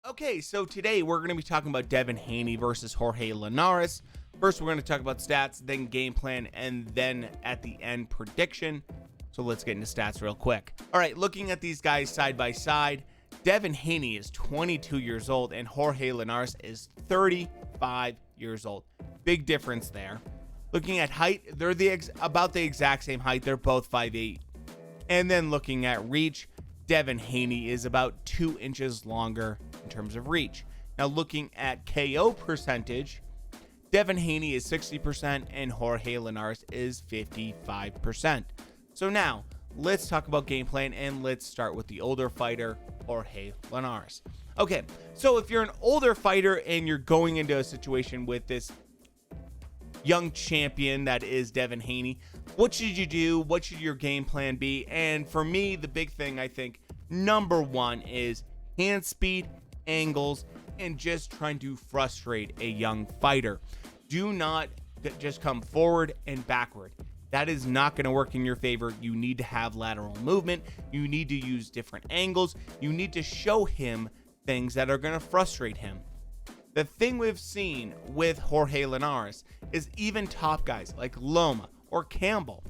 Okay, so today we're going to be talking about Devin Haney versus Jorge Linares. First, we're going to talk about stats, then game plan, and then at the end, prediction. So let's get into stats real quick. All right, looking at these guys side by side, Devin Haney is 22 years old and Jorge Linares is 35 years old. Big difference there. Looking at height, they're about the exact same height. They're both 5'8". And then looking at reach, Devin Haney is about 2 inches longer in terms of reach. Now looking at KO percentage, Devin Haney is 60% and Jorge Linares is 55%. So now let's talk about game plan, and let's start with the older fighter, Jorge Linares. Okay, so if you're an older fighter and you're going into a situation with this young champion that is Devin Haney, what should you do? What should your game plan be? And for me, the big thing, I think, number one is hand speed, angles, and just trying to frustrate a young fighter. Do not just come forward and backward. That is not going to work in your favor. You need to have lateral movement. You need to use different angles. You need to show him things that are going to frustrate him. The thing we've seen with Jorge Linares is even top guys like Loma or Campbell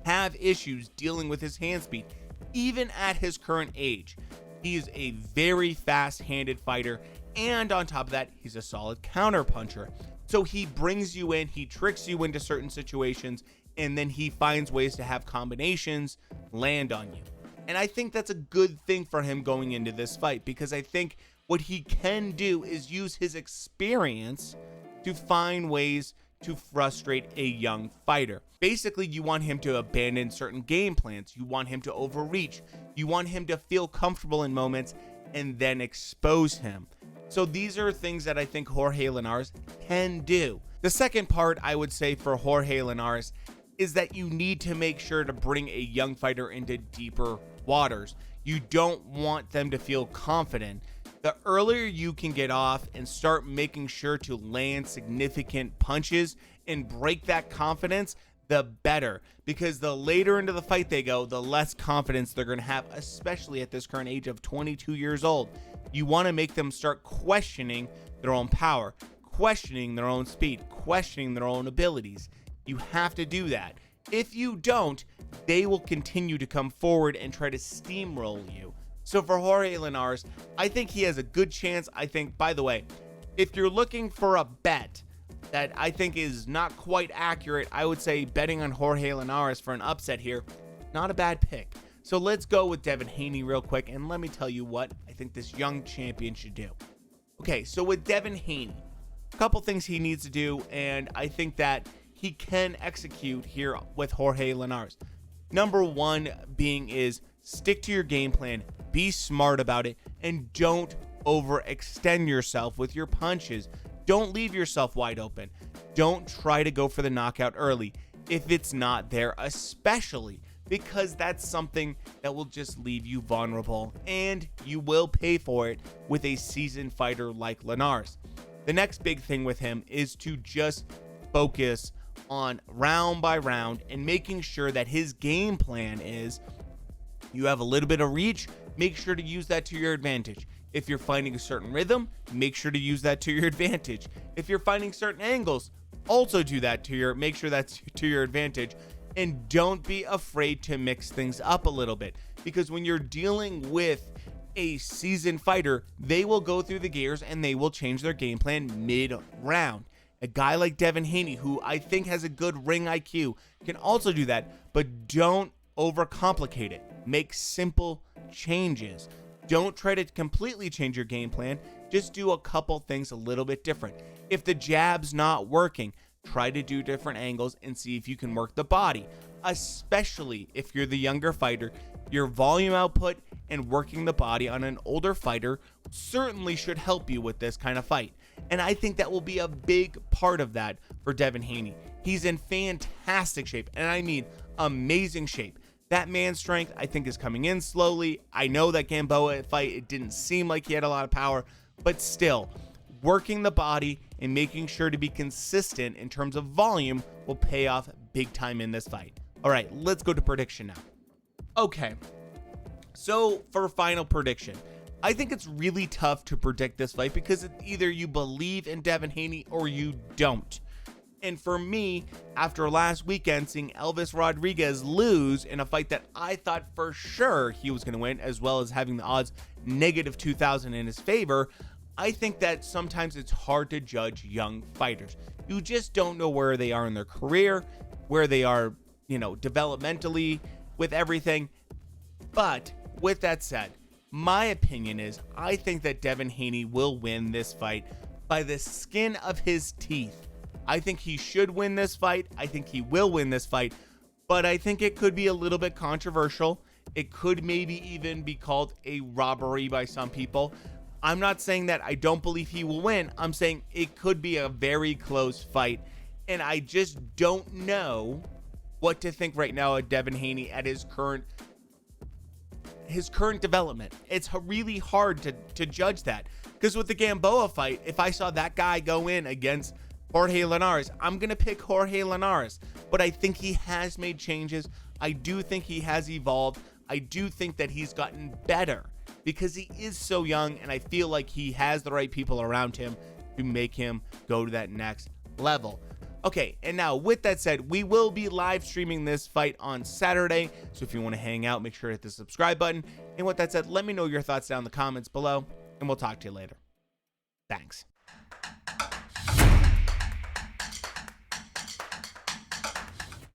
have issues dealing with his hand speed, even at his current age. He is a very fast-handed fighter, and on top of that, he's a solid counter puncher. So he brings you in, he tricks you into certain situations, and then he finds ways to have combinations land on you. And I think that's a good thing for him going into this fight, because I think what he can do is use his experience to find ways to frustrate a young fighter. Basically, you want him to abandon certain game plans. You want him to overreach. You want him to feel comfortable in moments and then expose him. So these are things that I think Jorge Linares can do. The second part I would say for Jorge Linares is that you need to make sure to bring a young fighter into deeper waters. You don't want them to feel confident. The earlier you can get off and start making sure to land significant punches and break that confidence, the better. Because the later into the fight they go, the less confidence they're going to have, especially at this current age of 22 years old. You want to make them start questioning their own power, questioning their own speed, questioning their own abilities. You have to do that. If you don't, they will continue to come forward and try to steamroll you. So for Jorge Linares, I think he has a good chance. I think, by the way, if you're looking for a bet that I think is not quite accurate, I would say betting on Jorge Linares for an upset here, not a bad pick. So let's go with Devin Haney real quick, and let me tell you what I think this young champion should do. Okay, so with Devin Haney, a couple things he needs to do, and I think that he can execute here with Jorge Linares. Number one being is stick to your game plan, be smart about it, and don't overextend yourself with your punches. Don't leave yourself wide open. Don't try to go for the knockout early if it's not there, especially because that's something that will just leave you vulnerable, and you will pay for it with a seasoned fighter like Linares. The next big thing with him is to just focus on round by round and making sure that his game plan is you have a little bit of reach, make sure to use that to your advantage. If you're finding a certain rhythm, make sure to use that to your advantage. If you're finding certain angles, also do that make sure that's to your advantage. And don't be afraid to mix things up a little bit, because when you're dealing with a seasoned fighter, they will go through the gears and they will change their game plan mid-round. A guy like Devin Haney, who I think has a good ring IQ, can also do that, but don't overcomplicate it. Make simple changes. Don't try to completely change your game plan. Just do a couple things a little bit different. If the jab's not working, try to do different angles and see if you can work the body. Especially if you're the younger fighter, your volume output and working the body on an older fighter certainly should help you with this kind of fight. And I think that will be a big part of that for Devin Haney. He's in fantastic shape, and I mean amazing shape. That man strength, I think, is coming in slowly. I know that Gamboa fight, it didn't seem like he had a lot of power, but still, working the body and making sure to be consistent in terms of volume will pay off big time in this fight. All right, let's go to prediction now. Okay, so for final prediction, I think it's really tough to predict this fight because either you believe in Devin Haney or you don't. And for me, after last weekend, seeing Elvis Rodriguez lose in a fight that I thought for sure he was going to win, as well as having the odds negative 2,000 in his favor, I think that sometimes it's hard to judge young fighters. You just don't know where they are in their career, where they are, developmentally with everything. But with that said, my opinion is I think that Devin Haney will win this fight by the skin of his teeth. I think he should win this fight. I think he will win this fight, but I think it could be a little bit controversial. It could maybe even be called a robbery by some people. I'm not saying that I don't believe he will win. I'm saying it could be a very close fight, and I just don't know what to think right now of Devin Haney at his current development. It's really hard to judge that, because with the Gamboa fight, if I saw that guy go in against Jorge Linares, I'm going to pick Jorge Linares, but I think he has made changes. I do think he has evolved. I do think that he's gotten better because he is so young, and I feel like he has the right people around him to make him go to that next level. Okay, and now with that said, we will be live streaming this fight on Saturday, so if you want to hang out, make sure to hit the subscribe button. And with that said, let me know your thoughts down in the comments below, and we'll talk to you later. Thanks.